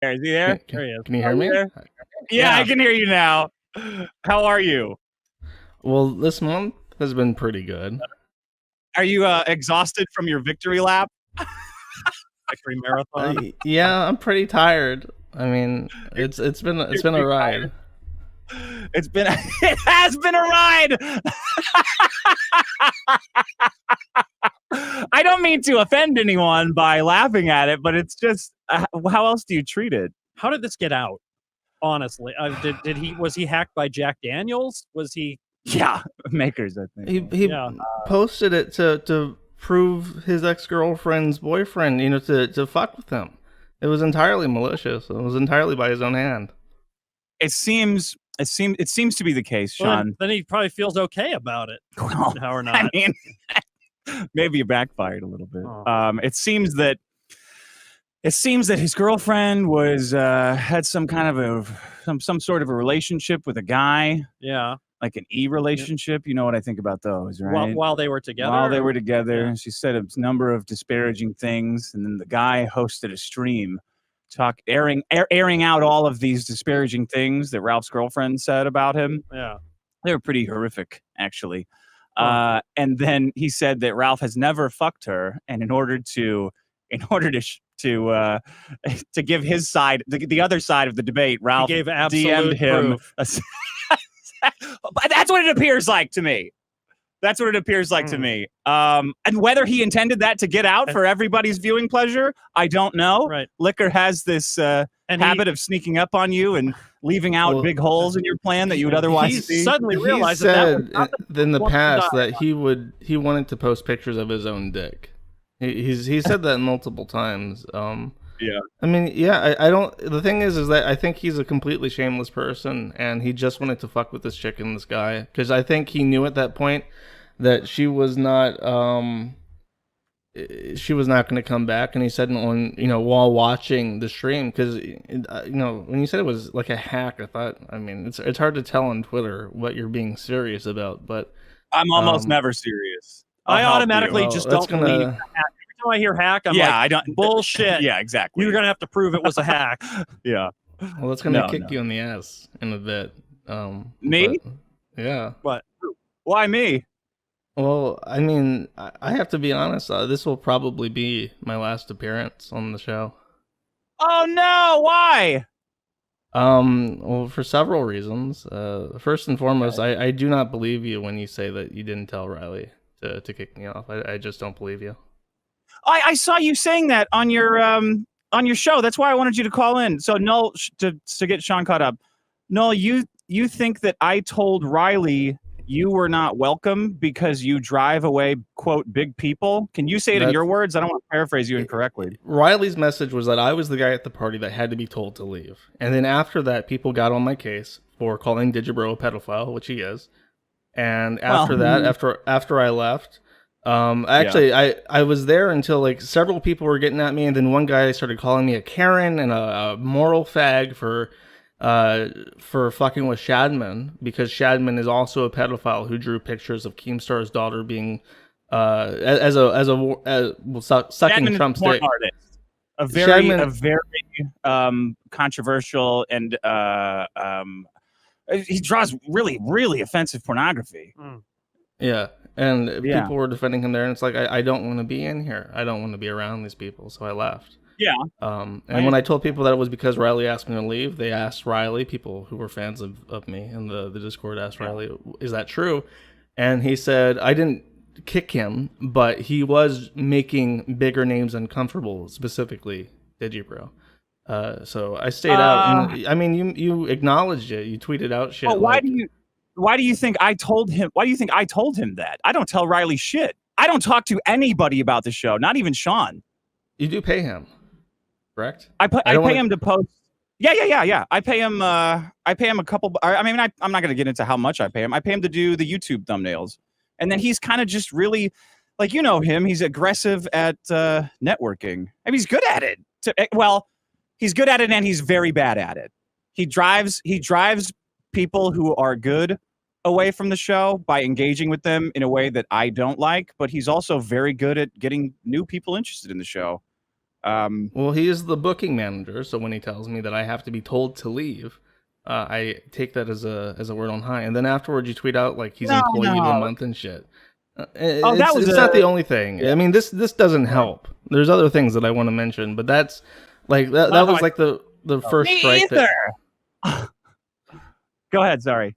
Is he there? Can, There he is. can you hear me? Yeah, I can hear you now. How are you? Well, this month has been pretty good. Are you exhausted from your victory lap? Victory marathon? Yeah, I'm pretty tired. I mean, it's been a ride. It's been it has been a ride. I don't mean to offend anyone by laughing at it, but it's just how else do you treat it? How did this get out? Honestly, was he hacked by Jack Daniels? Was he? Yeah, makers. I think He posted it to prove his ex-girlfriend's boyfriend, to fuck with him. It was entirely malicious. It was entirely by his own hand. It seems to be the case, Sean. Well, then he probably feels okay about it. Well, how or not? I mean, maybe it backfired a little bit. Oh. It seems that his girlfriend was had some kind of some sort of a relationship with a guy. Yeah. Like an relationship. You know what I think about those, right? While they were together? While they were together. Yeah. She said a number of disparaging things, and then the guy hosted a stream airing out all of these disparaging things that Ralph's girlfriend said about him. Yeah. They were pretty horrific, actually. And then he said that Ralph has never fucked her, and in order to give his side, the other side of the debate, Ralph gave DM'd him. That's what it appears like to me. That's what it appears like to me. And whether he intended that to get out for everybody's viewing pleasure, I don't know. Right. Liquor has this habit of sneaking up on you and leaving out big holes in your plan that you would otherwise see. Suddenly realized that in the past that he wanted to post pictures of his own dick. He said that multiple times. Yeah. I mean, yeah, I don't. The thing is that I think he's a completely shameless person, and he just wanted to fuck with this chick and this guy because I think he knew at that point that she was not going to come back, and he said while watching the stream because when you said it was like a hack, I thought, I mean, it's hard to tell on Twitter what you're being serious about, but I'm almost never serious. I automatically just don't believe. I hear hack, I'm like, I don't bullshit. Yeah, exactly. You're gonna have to prove it was a hack. Yeah. Well, that's gonna kick you in the ass in a bit. Me? Yeah. But why me? Well, I mean, I have to be honest. This will probably be my last appearance on the show. Oh no! Why? Well, for several reasons. First and foremost, I do not believe you when you say that you didn't tell Riley to kick me off. I just don't believe you. I saw you saying that on your show. That's why I wanted you to call in. So Null, to get Sean caught up. Null, you think that I told Riley you were not welcome because you drive away, quote, big people? Can you say it in your words? I don't want to paraphrase you incorrectly. Riley's message was that I was the guy at the party that had to be told to leave. And then after that, people got on my case for calling Digibro a pedophile, which he is. And after I left, I was there until like several people were getting at me, and then one guy started calling me a Karen and a moral fag for fucking with Shadman, because Shadman is also a pedophile who drew pictures of Keemstar's daughter being sucking Trump's dick. Artist. A very controversial and he draws really, really offensive pornography. Yeah. And people were defending him there, and it's like, I don't want to be in here. I don't want to be around these people, so I left. Yeah. And when I told people that it was because Riley asked me to leave, they asked Riley, people who were fans of me in the Discord asked Riley, is that true? And he said, I didn't kick him, but he was making bigger names uncomfortable, specifically Digibro. So I stayed out. And, I mean, you acknowledged it. You tweeted out shit. Well, why do you think I told him? Why do you think I told him that? I don't tell Riley shit. I don't talk to anybody about the show, not even Sean. You do pay him, correct? I pay him to post. Yeah. I pay him a couple. I mean, I'm not going to get into how much I pay him. I pay him to do the YouTube thumbnails, and then he's kind of just really, like, you know him. He's aggressive at networking. I mean, he's good at it. He's good at it, and he's very bad at it. He drives people who are good away from the show by engaging with them in a way that I don't like, but he's also very good at getting new people interested in the show. Well, he is the booking manager, so when he tells me that I have to be told to leave, I take that as a word on high. And then afterwards, you tweet out like he's employee of the month and shit. Oh, that was it's not the only thing. I mean, this doesn't help. There's other things that I want to mention, but that's like that was like the first strike. Go ahead. Sorry.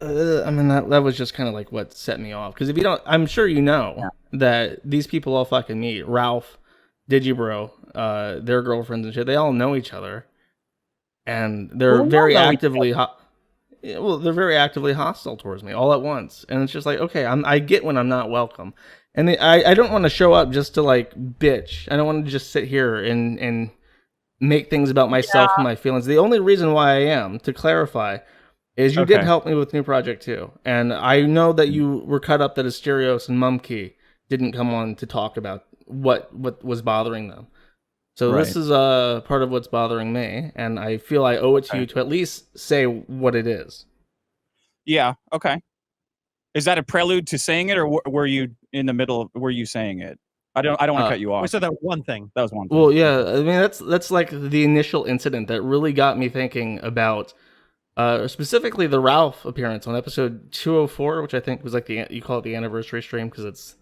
I mean, that was just kind of like what set me off. Because if you don't, I'm sure you know that these people all fucking meet. Ralph, Digibro, their girlfriends and shit, they all know each other. And they're very actively they're very actively hostile towards me all at once. And it's just like, okay, I get when I'm not welcome. And I don't want to show up just to like bitch. I don't want to just sit here and make things about myself and my feelings. The only reason why I am, to clarify, is you did help me with New Project 2. And I know that you were cut up that Asterios and Mumkey didn't come on to talk about what was bothering them. So this is part of what's bothering me, and I feel I owe it to you to at least say what it is. Yeah, okay. Is that a prelude to saying it, or were you in the middle? Were you saying it? I don't want to cut you off. We said that one thing. That was one thing. Well, yeah, I mean that's like the initial incident that really got me thinking about specifically the Ralph appearance on episode 204, which I think was like you call it the anniversary stream because it's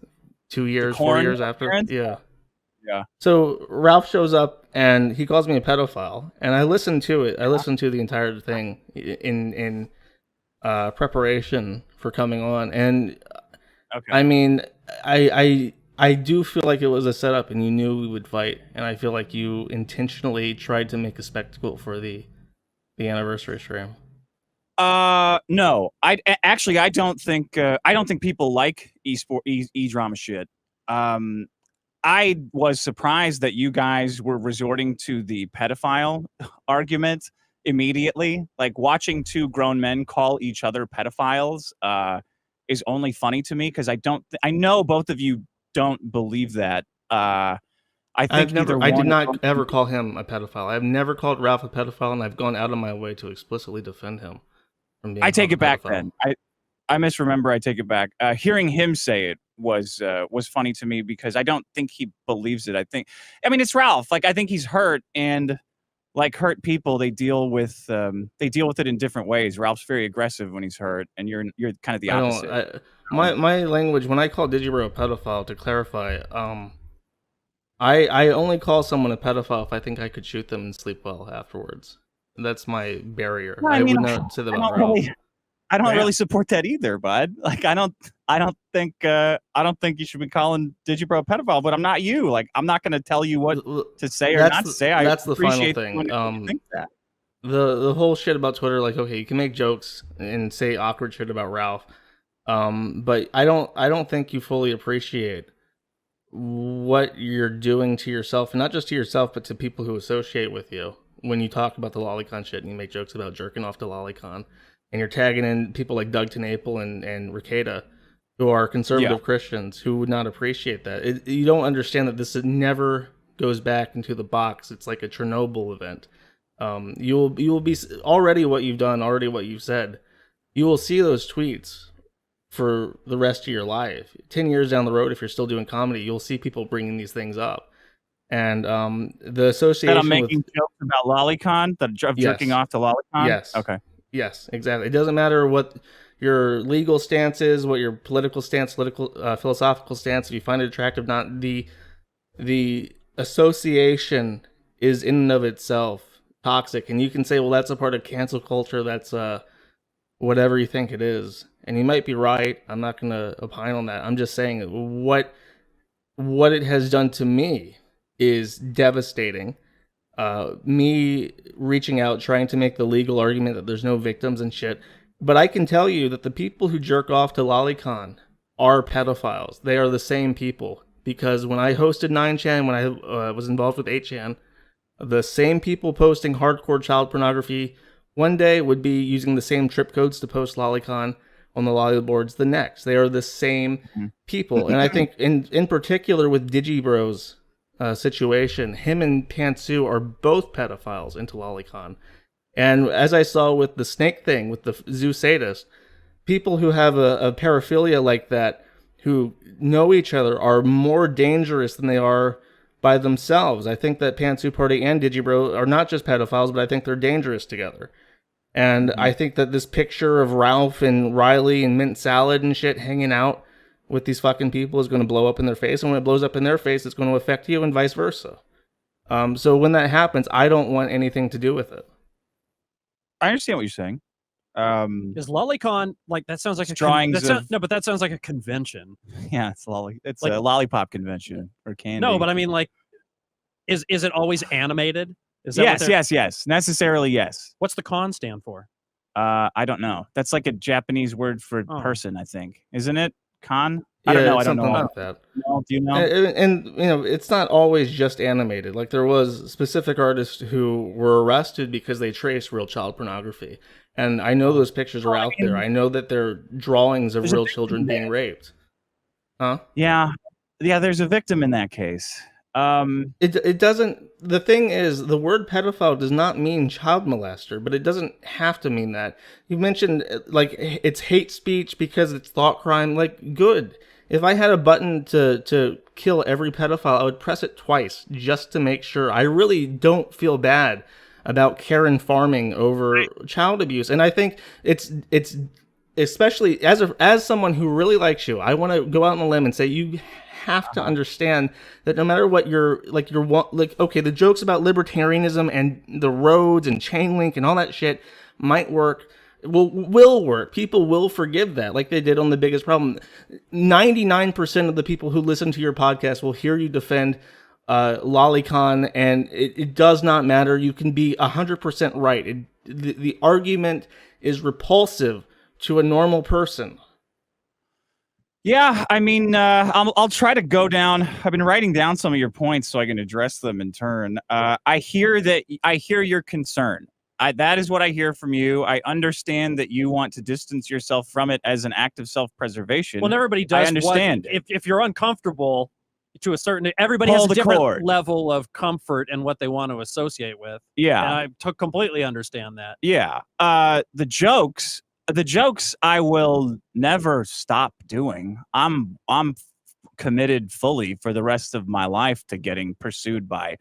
4 years after. Appearance? Yeah. So Ralph shows up and he calls me a pedophile, and I listened to it. I listened to the entire thing in preparation for coming on, and I mean, I do feel like it was a setup, and you knew we would fight, and I feel like you intentionally tried to make a spectacle for the anniversary stream. No, I don't think people like e-drama shit. I was surprised that you guys were resorting to the pedophile argument immediately. Like, watching two grown men call each other pedophiles is only funny to me because I know both of you don't believe that. I did not ever call him a pedophile. I've never called Ralph a pedophile, and I've gone out of my way to explicitly defend him from being. I take it back then. I misremember. I take it back. Hearing him say it was funny to me because I don't think he believes it. I mean, it's Ralph. Like, I think he's hurt, and like hurt people, they deal with it in different ways. Ralph's very aggressive when he's hurt, and you're kind of the opposite. My language when I call Digibro a pedophile, to clarify, I only call someone a pedophile if I think I could shoot them and sleep well afterwards. That's my barrier. Well, I would not say that about Ralph. I don't really support that either, bud. Like, I don't think you should be calling Digibro a pedophile, but I'm not you. Like, I'm not going to tell you what to say or not to say. That's the final thing. Think that. The whole shit about Twitter, like, okay, you can make jokes and say awkward shit about Ralph, but I don't think you fully appreciate what you're doing to yourself, and not just to yourself, but to people who associate with you. When you talk about the Lolicon shit and you make jokes about jerking off to Lolicon, and you're tagging in people like Doug Tenaple and Ricada, who are conservative Christians who would not appreciate that. You don't understand that this never goes back into the box. It's like a Chernobyl event. You will be already what you've done, already what you've said. You will see those tweets for the rest of your life. 10 years down the road, if you're still doing comedy, you'll see people bringing these things up. And the association that I'm making jokes about Lolicon, jerking off to Lolicon. Yes. Okay. Yes, exactly. It doesn't matter what your legal stance is, what your political stance, philosophical stance. If you find it attractive, not the association is in and of itself toxic, and you can say, well, that's a part of cancel culture. That's whatever you think it is, and you might be right. I'm not going to opine on that. I'm just saying what it has done to me is devastating. Me reaching out, trying to make the legal argument that there's no victims and shit. But I can tell you that the people who jerk off to Lolicon are pedophiles. They are the same people. Because when I hosted 9chan, when I was involved with 8chan, the same people posting hardcore child pornography one day would be using the same trip codes to post Lolicon on the lolly boards the next. They are the same people. And I think in particular with Digibro's situation, him and Pantsu are both pedophiles into Lolicon. And as I saw with the snake thing, with the zoo sadist, people who have a paraphilia like that, who know each other, are more dangerous than they are by themselves. I think that Pantsu Party and Digibro are not just pedophiles, but I think they're dangerous together. And I think that this picture of Ralph and Riley and Mint Salad and shit hanging out with these fucking people is going to blow up in their face. And when it blows up in their face, it's going to affect you and vice versa. So when that happens, I don't want anything to do with it. I understand what you're saying. Is LollyCon like that? Sounds like no, but that sounds like a convention. Yeah, it's like a lollipop convention or candy. No, but I mean, like, is it always animated? Is that yes. Necessarily, yes. What's the con stand for? I don't know. That's like a Japanese word for person, I think, isn't it? Con? I don't know. I don't know. Like that. No, do you know? And you know, it's not always just animated. Like there was specific artists who were arrested because they traced real child pornography. And I know those pictures are out there. I know that they're drawings of real children being raped. Huh? Yeah. There's a victim in that case. It doesn't. The thing is, the word pedophile does not mean child molester, but it doesn't have to mean that. You mentioned like it's hate speech because it's thought crime. Like, good. If I had a button to kill every pedophile, I would press it twice just to make sure. I really don't feel bad about Karen farming over child abuse, and I think it's especially as someone who really likes you, I want to go out on a limb and say you have to understand that no matter what okay, the jokes about libertarianism and the roads and chain link and all that shit might work. Will work. People will forgive that, like they did on The Biggest Problem. 99% of the people who listen to your podcast will hear you defend Lolicon, and it does not matter. You can be 100% right. The argument is repulsive to a normal person. Yeah, I mean, I'll try to go down. I've been writing down some of your points so I can address them in turn. I hear your concern. That is what I hear from you. I understand that you want to distance yourself from it as an act of self-preservation. Well, everybody does. I understand. If you're uncomfortable to a certain, everybody has a different level of comfort and what they want to associate with. Yeah, and I completely understand that. Yeah, the jokes I will never stop doing. I'm committed fully for the rest of my life to getting pursued by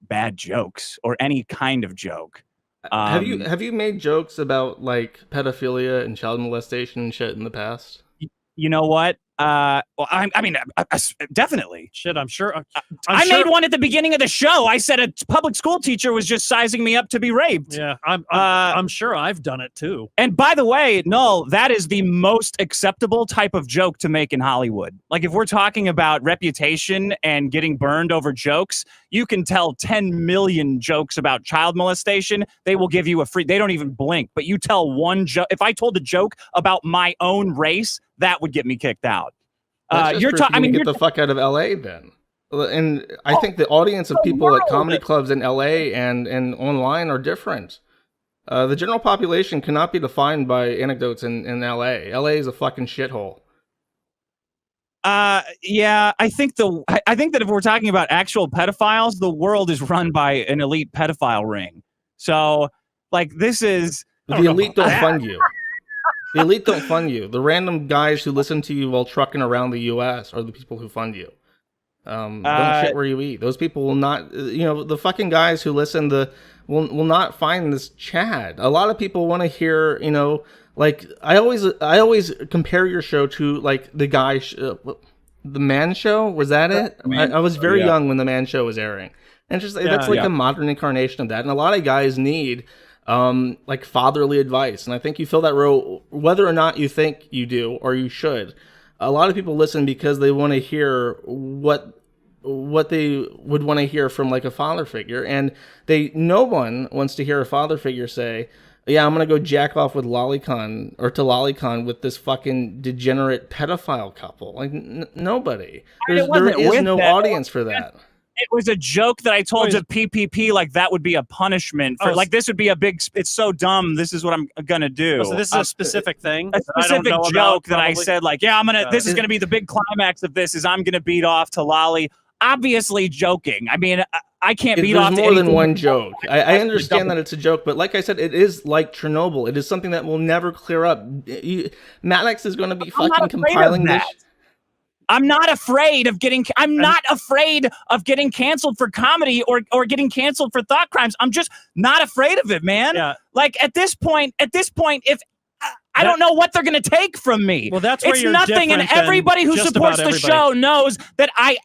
bad jokes or any kind of joke. Have you made jokes about like pedophilia and child molestation and shit in the past? You know what? Well, I mean, definitely. Shit, I'm sure. I made one at the beginning of the show. I said a public school teacher was just sizing me up to be raped. Yeah, I'm sure I've done it too. And by the way, Null, that is the most acceptable type of joke to make in Hollywood. Like if we're talking about reputation and getting burned over jokes, you can tell 10 million jokes about child molestation. They will give you a free. They don't even blink. But you tell one joke. If I told a joke about my own race, that would get me kicked out. You're talking. I mean, get the fuck out of LA then. And I think the audience of people at comedy clubs in LA and online are different. The general population cannot be defined by anecdotes in LA. LA is a fucking shithole. Yeah, I think that if we're talking about actual pedophiles, the world is run by an elite pedophile ring. So, like, this is the elite don't fund you. The elite don't fund you. The random guys who listen to you while trucking around the U.S. are the people who fund you. Don't shit where you eat. Those people will not. The fucking guys who listen will not find this Chad. A lot of people want to hear. Like I always compare your show to like the guy, the Man Show. Was that it? I was very young when the Man Show was airing, and just that's like a modern incarnation of that. And a lot of guys need like fatherly advice, and I think you fill that role whether or not you think you do or you should. A lot of people listen because they want to hear what they would want to hear from like a father figure, and no one wants to hear a father figure say, yeah, I'm gonna go jack off with Lolicon or to Lolicon with this fucking degenerate pedophile couple. Like nobody. There is no audience for that. It was a joke that I told to PPP, like that would be a punishment for, like this would be a big. It's so dumb. This is what I'm gonna do. So this is a specific thing, a specific joke that I said, like, yeah, I'm gonna. This is gonna be the big climax of this. Is I'm gonna beat off to Lolly. Obviously joking. I mean, I can't beat off. There's more than one joke. I understand that it's a joke, but like I said, it is like Chernobyl. It is something that will never clear up. Maddox is going to be fucking compiling this. I'm not afraid of getting canceled for comedy or getting canceled for thought crimes. I'm just not afraid of it, man. Yeah. Like at this point, if I don't know what they're going to take from me. Well, that's where you're nothing, and everybody who supports the show knows that I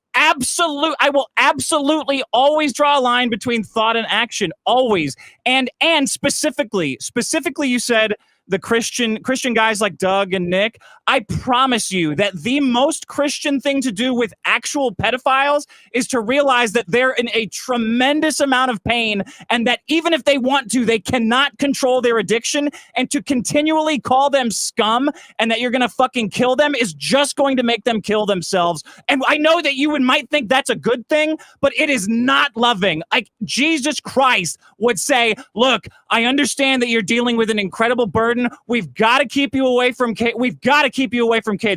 will absolutely always draw a line between thought and action, always. And specifically, you said the Christian guys like Doug and Nick. I promise you that the most Christian thing to do with actual pedophiles is to realize that they're in a tremendous amount of pain, and that even if they want to, they cannot control their addiction, and to continually call them scum and that you're going to fucking kill them is just going to make them kill themselves. And I know that you might think that's a good thing, but it is not loving. Like Jesus Christ would say, look, I understand that you're dealing with an incredible burden. We've got to keep you away from kids.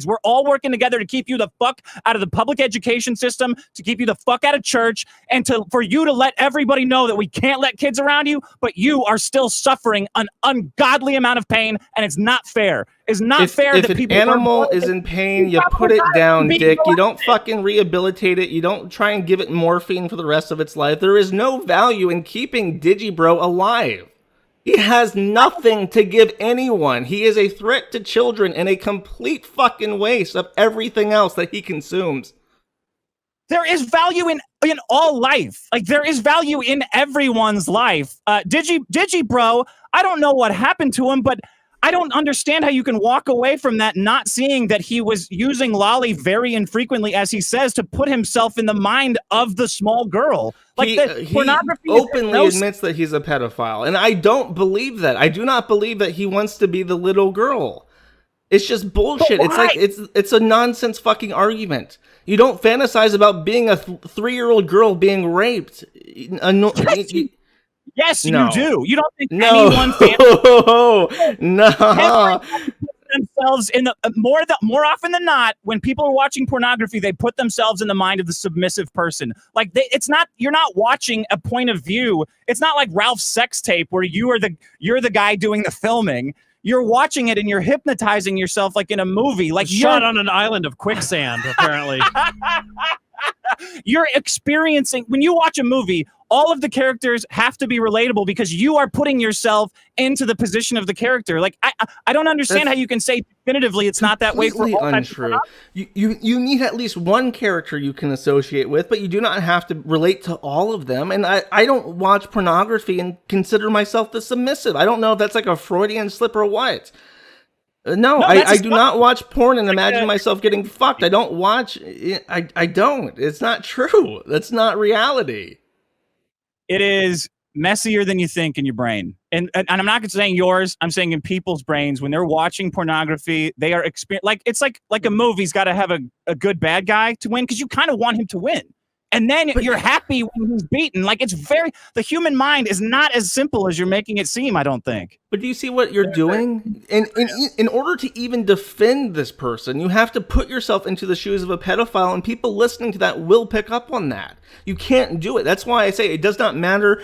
We're all working together to keep you the fuck out of the public education system, to keep you the fuck out of church, and for you to let everybody know that we can't let kids around you, but you are still suffering an ungodly amount of pain, and it's not fair. It's not fair that people. If an animal is in pain, you put it down, Dick. You don't fucking rehabilitate it. You don't try and give it morphine for the rest of its life. There is no value in keeping Digibro alive. He has nothing to give anyone. He is a threat to children and a complete fucking waste of everything else that he consumes. There is value in all life. Like, there is value in everyone's life. Digibro, I don't know what happened to him, but I don't understand how you can walk away from that not seeing that he was using Lolly very infrequently, as he says, to put himself in the mind of the small girl. Like, he openly admits that he's a pedophile, and I don't believe that. I do not believe that he wants to be the little girl. It's just bullshit. It's like it's a nonsense fucking argument. You don't fantasize about being a 3-year-old girl being raped. Yes, you do. You don't think anyone themselves in the more often than not, when people are watching pornography, they put themselves in the mind of the submissive person. Like, you're not watching a point of view. It's not like Ralph's sex tape where you're the guy doing the filming. You're watching it and you're hypnotizing yourself like in a movie. Like, shot on an island of quicksand, apparently. You're experiencing, when you watch a movie, all of the characters have to be relatable because you are putting yourself into the position of the character. Like, I don't understand how you can say definitively it's not that way for all untrue. You need at least one character you can associate with, but you do not have to relate to all of them. And I don't watch pornography and consider myself the submissive. I don't know if that's like a Freudian slip or what. No, I do not watch porn and imagine myself getting fucked. I don't watch. I don't. It's not true. That's not reality. It is messier than you think in your brain. And I'm not saying yours. I'm saying in people's brains, when they're watching pornography, they are it's like a movie's got to have a good bad guy to win, because you kind of want him to win. And then you're happy when he's beaten. Like, the human mind is not as simple as you're making it seem, I don't think. But do you see what you're doing? In order to even defend this person, you have to put yourself into the shoes of a pedophile, and people listening to that will pick up on that. You can't do it. That's why I say it does not matter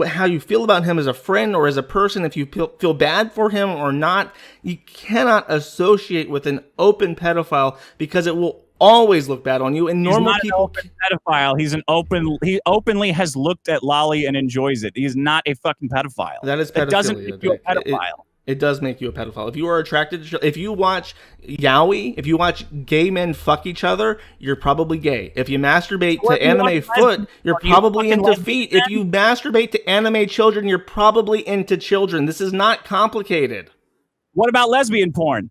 how you feel about him as a friend or as a person, if you feel bad for him or not. You cannot associate with an open pedophile, because it will always look bad on you. And normal people. He's not an open pedophile. He openly has looked at Lolly and enjoys it. He's not a fucking pedophile. That is pedophilia. It doesn't make you a pedophile. It does make you a pedophile. If you are attracted to, if you watch yaoi, if you watch gay men fuck each other, you're probably gay. If you masturbate to anime foot, you're probably into feet. If you masturbate to anime children, you're probably into children. This is not complicated. What about lesbian porn?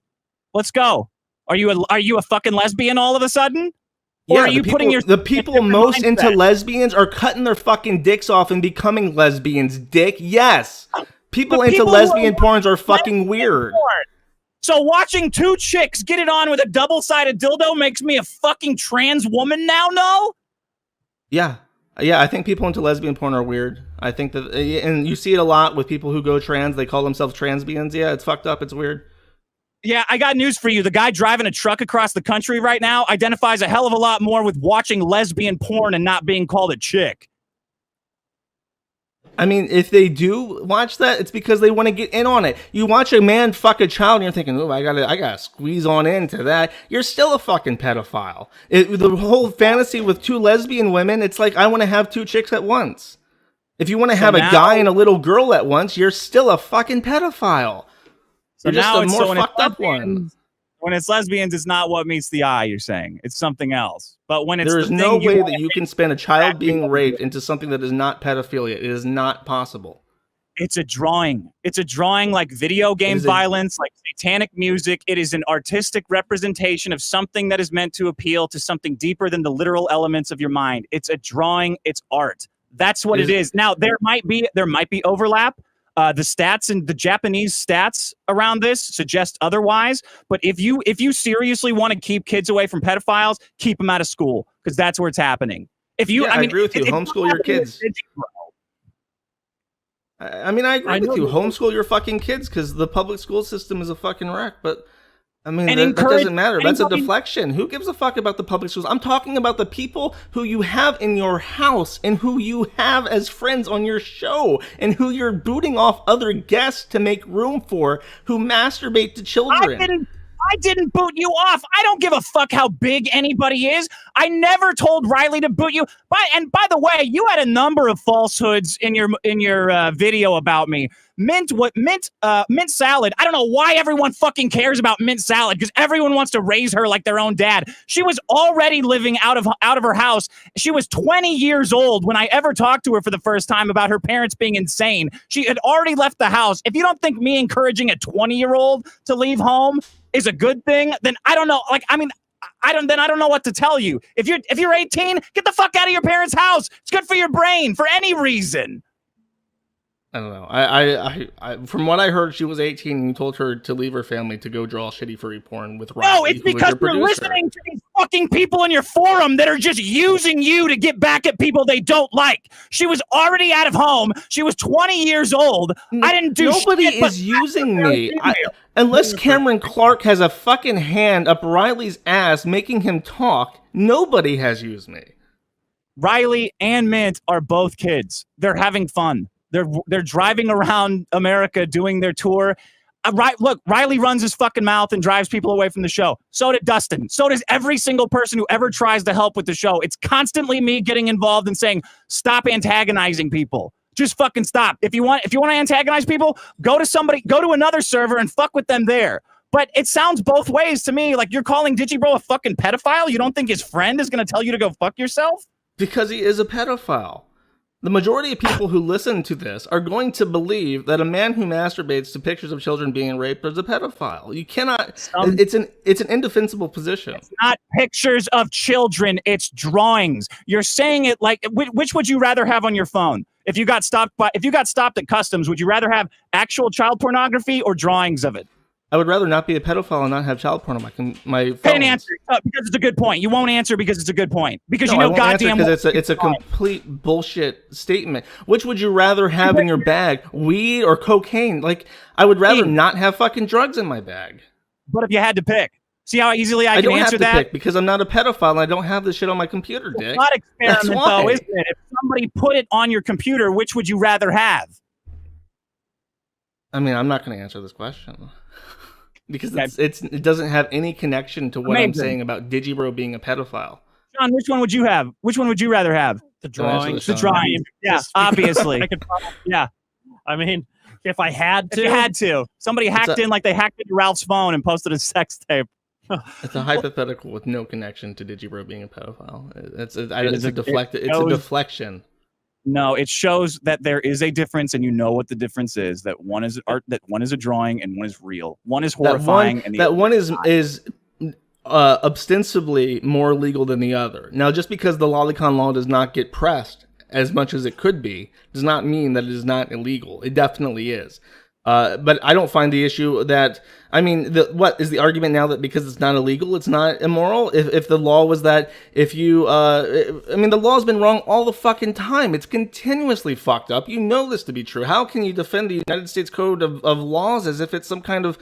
Let's go. Are you a fucking lesbian all of a sudden? Or Yeah, are you putting the people most into lesbians are cutting their fucking dicks off and becoming lesbians, dick. Yes. People into lesbian porns are fucking weird. So watching two chicks get it on with a double-sided dildo makes me a fucking trans woman now, Null? Yeah. Yeah, I think people into lesbian porn are weird. I think that, and you see it a lot with people who go trans. They call themselves transbians. Yeah, it's fucked up. It's weird. Yeah, I got news for you. The guy driving a truck across the country right now identifies a hell of a lot more with watching lesbian porn and not being called a chick. I mean, if they do watch that, it's because they want to get in on it. You watch a man fuck a child, and you're thinking, "Oh, I gotta squeeze on into that." You're still a fucking pedophile. The whole fantasy with 2 lesbian women, it's like I want to have 2 chicks at once. If you want to have a guy and a little girl at once, you're still a fucking pedophile. So you're just now a more fucked up one. When it's lesbians, it's not what meets the eye, you're saying. It's something else. But when it's there is no way that you can spin a child being raped into something that is not pedophilia. It is not possible. It's a drawing. It's a drawing like video game violence, like satanic music. It is an artistic representation of something that is meant to appeal to something deeper than the literal elements of your mind. It's a drawing. It's art. That's what it is. Now, there might be overlap. The stats and the Japanese stats around this suggest otherwise. But if you seriously want to keep kids away from pedophiles, keep them out of school, because that's where it's happening. If you, I agree with you. Homeschool your kids. I mean, I agree with you. Homeschool your fucking kids, because the public school system is a fucking wreck. But I mean, that doesn't matter. That's a deflection. Who gives a fuck about the public schools? I'm talking about the people who you have in your house and who you have as friends on your show and who you're booting off other guests to make room for, who masturbate to children. I didn't boot you off. I don't give a fuck how big anybody is. I never told Riley to boot you. By the way, you had a number of falsehoods in your video about me. Mint salad. I don't know why everyone fucking cares about mint salad, because everyone wants to raise her like their own dad. She was already living out of her house. She was 20 years old when I ever talked to her for the first time about her parents being insane. She had already left the house. If you don't think me encouraging a 20-year-old to leave home is a good thing, then I don't know. Like, I mean, I don't know what to tell you. If you're 18, get the fuck out of your parents' house. It's good for your brain for any reason. I don't know. I from what I heard, she was 18 and you told her to leave her family to go draw shitty furry porn with Riley. No, it's because you're listening to these fucking people in your forum that are just using you to get back at people they don't like. She was already out of home. She was 20 years old. I didn't do Nobody shit. Is using me. Unless Cameron Clark has a fucking hand up Riley's ass making him talk, nobody has used me. Riley and Mint are both kids. They're having fun. They're driving around America doing their tour. Look, Riley runs his fucking mouth and drives people away from the show. So did Dustin. So does every single person who ever tries to help with the show. It's constantly me getting involved and saying, stop antagonizing people. Just fucking stop. If you want to antagonize people, go to another server and fuck with them there. But it sounds both ways to me. Like you're calling Digibro a fucking pedophile? You don't think his friend is going to tell you to go fuck yourself? Because he is a pedophile. The majority of people who listen to this are going to believe that a man who masturbates to pictures of children being raped is a pedophile. You cannot. It's an indefensible position. It's not pictures of children. It's drawings. You're saying it like which would you rather have on your phone? If you got stopped at customs, would you rather have actual child pornography or drawings of it? I would rather not be a pedophile and not have child porn on my phone. Can't answer because it's a good point. You won't answer because it's a good point. Because you know goddamn well because it's a complete bullshit statement. Which would you rather have in your bag, weed or cocaine? Like I would rather not have fucking drugs in my bag. But if you had to pick, see how easily I can answer that? Pick because I'm not a pedophile and I don't have this shit on my computer, Dick. It's not experiment though, isn't it? If somebody put it on your computer, which would you rather have? I mean, I'm not going to answer this question. Because it doesn't have any connection to what I'm saying about Digibro being a pedophile. John, which one would you have? Which one would you rather have? The drawing. The drawing. Yeah, obviously. Yeah. I mean, if I had to. If you had to. Somebody hacked in like they hacked into Ralph's phone and posted a sex tape. It's a hypothetical with no connection to Digibro being a pedophile. It's a deflection. No, it shows that there is a difference, and you know what the difference is. That one is art, that one is a drawing, and one is real. One is horrifying, and the one is ostensibly more legal than the other. Now, just because the lolicon law does not get pressed as much as it could be, does not mean that it is not illegal. It definitely is. But I don't find the issue that, I mean, what is the argument now that because it's not illegal, it's not immoral? If the law was that if you, I mean, the law's been wrong all the fucking time. It's continuously fucked up. You know this to be true. How can you defend the United States Code of laws as if it's some kind of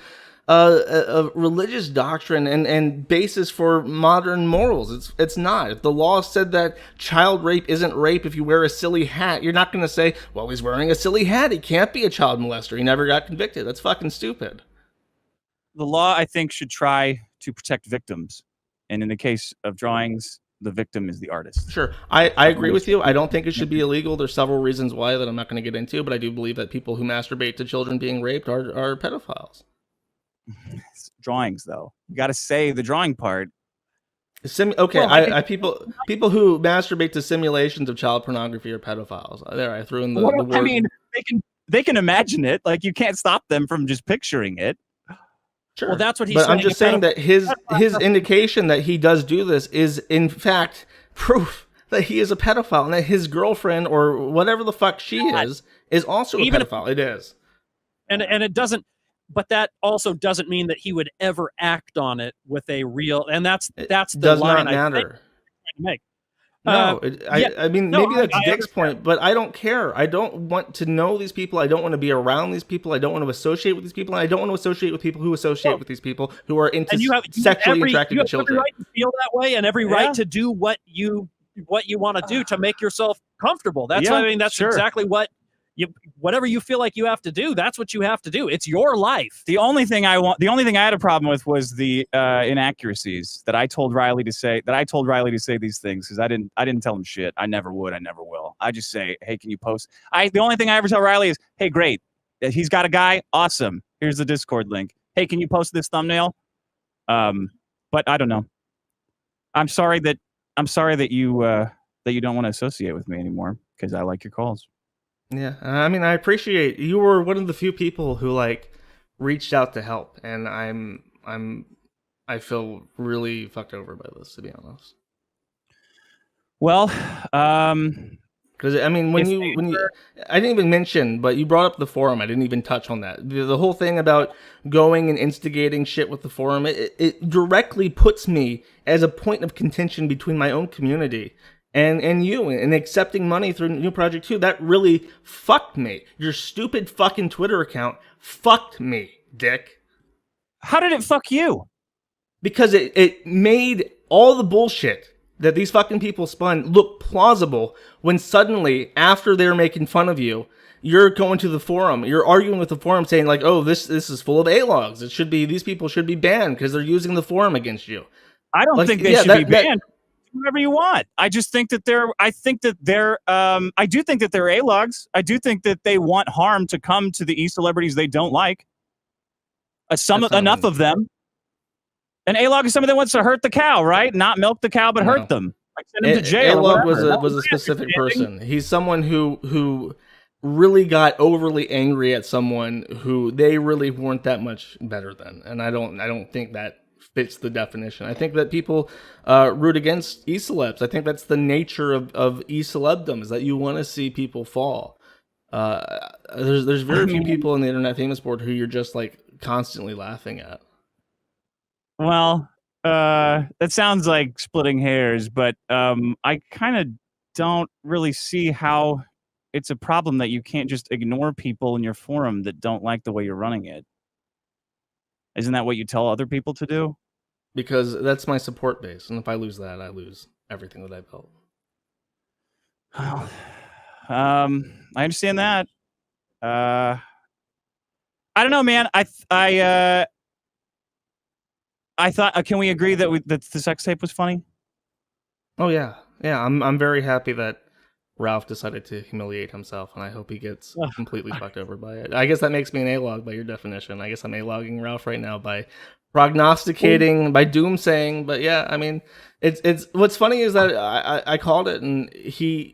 a religious doctrine and basis for modern morals. It's not. If the law said that child rape isn't rape if you wear a silly hat, you're not going to say, well, he's wearing a silly hat, he can't be a child molester, he never got convicted. That's fucking stupid. The law, I think, should try to protect victims, and in the case of drawings, the victim is the artist. Sure, I agree with you. I don't think it should be illegal. There's several reasons why that I'm not going to get into, but I do believe that people who masturbate to children being raped are pedophiles. Drawings, though, you got to say the drawing part. Okay, well, people who masturbate to simulations of child pornography are pedophiles. There, I threw in the word. I mean, they can imagine it. Like, you can't stop them from just picturing it. Sure. Well, that's what he's saying. But I'm just saying that his indication that he does do this is, in fact, proof that he is a pedophile and that his girlfriend or whatever the fuck she is also a pedophile. It is. And it doesn't. But that also doesn't mean that he would ever act on it with a real. And that's the does line not matter. I'm trying to make. No, I mean, maybe that's Dick's point, but I don't care. I don't want to know these people. I don't want to be around these people. I don't want to associate with these people. And I don't want to associate with people who associate with these people who are into sexually attracted to children. You have every right to feel that way and every right to do what you want to do to make yourself comfortable. That's exactly what whatever you feel like you have to do, that's what you have to do. It's your life. The only thing I had a problem with was the inaccuracies that I told Riley to say. These things because I didn't tell him shit. I never would. I never will. I just say, hey, can you post? The only thing I ever tell Riley is, hey, great, he's got a guy. Awesome. Here's the Discord link. Hey, can you post this thumbnail? But I don't know. I'm sorry that you don't want to associate with me anymore because I like your calls. Yeah, I mean, I appreciate you were one of the few people who reached out to help, and I feel really fucked over by this, to be honest. Well, because I mean, when you I didn't even mention, but you brought up the forum. I didn't even touch on that. The whole thing about going and instigating shit with the forum, it directly puts me as a point of contention between my own community and you, and accepting money through New Project 2, that really fucked me. Your stupid fucking Twitter account fucked me, Dick. How did it fuck you? Because it made all the bullshit that these fucking people spun look plausible when suddenly, after they're making fun of you, you're going to the forum, you're arguing with the forum saying oh, this is full of A-logs. These people should be banned because they're using the forum against you. I don't think they should be banned. Whatever you want. I just think that I do think that they're A-logs. I do think that they want harm to come to the e-celebrities they don't like. Enough of them. An A-log is somebody that wants to hurt the cow, right? Not milk the cow, but hurt them. Like send them to jail. A-log was a specific person. He's someone who really got overly angry at someone who they really weren't that much better than. And I don't think that fits the definition. I think that people root against e-celebs. I think that's the nature of e-celebdom, is that you want to see people fall. There's very few people in the Internet Famous Board who you're just constantly laughing at. Well, that sounds like splitting hairs, but I kind of don't really see how it's a problem that you can't just ignore people in your forum that don't like the way you're running it. Isn't that what you tell other people to do? Because that's my support base, and if I lose that, I lose everything that I built. Well, I understand that. I don't know, man. I thought. Can we agree that that the sex tape was funny? Oh yeah. I'm very happy that Ralph decided to humiliate himself, and I hope he gets completely fucked over by it. I guess that makes me an A-log by your definition. I guess I'm A-logging Ralph right now by prognosticating, by doomsaying. But yeah, I mean, it's what's funny is that I called it, and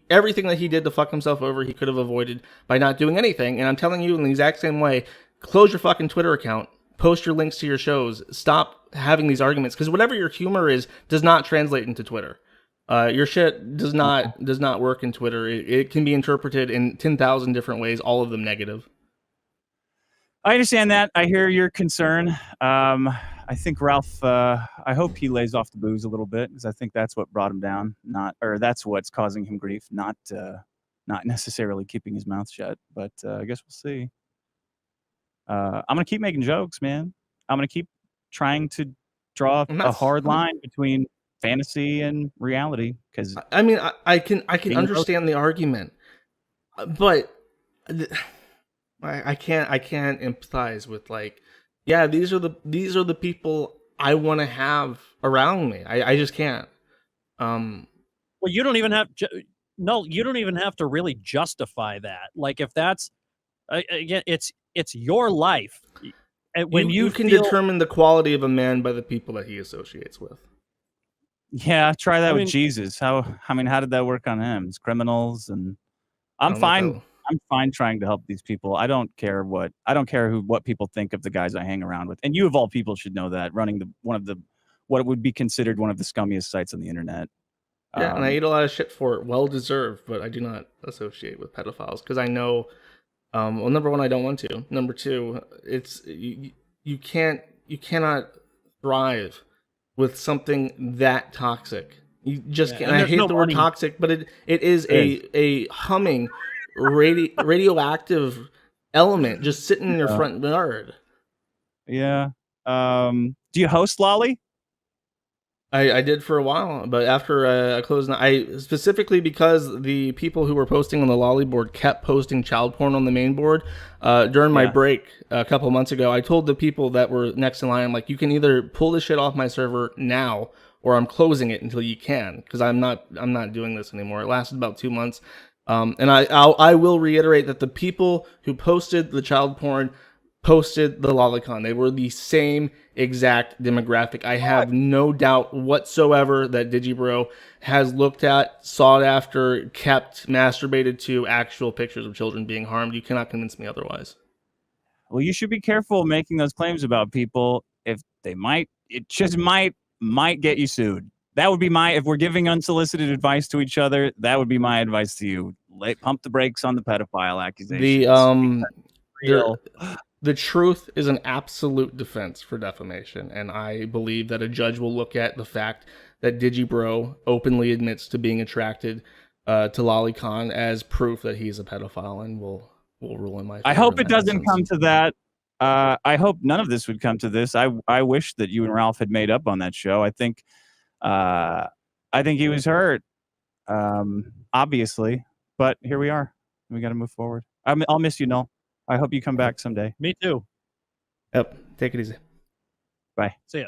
everything that he did to fuck himself over, he could have avoided by not doing anything. And I'm telling you in the exact same way, close your fucking Twitter account, post your links to your shows, stop having these arguments, because whatever your humor is does not translate into Twitter. Your shit does not work in Twitter. It can be interpreted in 10,000 different ways, all of them negative. I understand that. I hear your concern. I think Ralph, I hope he lays off the booze a little bit, because I think that's what brought him down. That's what's causing him grief, not necessarily keeping his mouth shut. But I guess we'll see. I'm gonna keep making jokes, man. I'm gonna keep trying to draw a hard line between fantasy and reality. Because I mean, I can understand the argument, but I can't empathize with like, yeah, these are the people I want to have around me. I just can't. Well, you don't even have you don't even have to really justify that. Like if that's again, it's your life. And when you can determine the quality of a man by the people that he associates with. Yeah, try that with Jesus. How did that work on him? It's criminals, and I'm fine trying to help these people. I don't care what people think of the guys I hang around with. And you of all people should know that, running what would be considered one of the scummiest sites on the internet. Yeah, and I eat a lot of shit for it, well deserved, but I do not associate with pedophiles because I know well, number one, I don't want to. Number two, it's you cannot thrive with something that toxic. You just can't. I hate the word toxic, but it is a humming radioactive element just sitting in your front yard. Yeah. Do you host Lolly? I did for a while, but after I closed, I specifically because the people who were posting on the Lolly board kept posting child porn on the main board. During my break a couple months ago, I told the people that were next in line, I'm like, you can either pull this shit off my server now, or I'm closing it until you can, because I'm not doing this anymore. It lasted about 2 months, and I will reiterate that the people who posted the child porn posted the lolicon. They were the same exact demographic. I have no doubt whatsoever that Digibro has looked at, sought after, kept, masturbated to actual pictures of children being harmed. You cannot convince me otherwise. Well, you should be careful making those claims about people. If they it just might get you sued. That would be if we're giving unsolicited advice to each other, that would be my advice to you. Pump the brakes on the pedophile accusations. The truth is an absolute defense for defamation, and I believe that a judge will look at the fact that Digibro openly admits to being attracted to Lolicon as proof that he's a pedophile, and will rule in my favor. I hope it doesn't come to that. I hope none of this would come to this. I wish that you and Ralph had made up on that show. I think he was hurt, obviously, but here we are. We got to move forward. I'll miss you, Null. I hope you come back someday. Me too. Yep. Take it easy. Bye. See ya.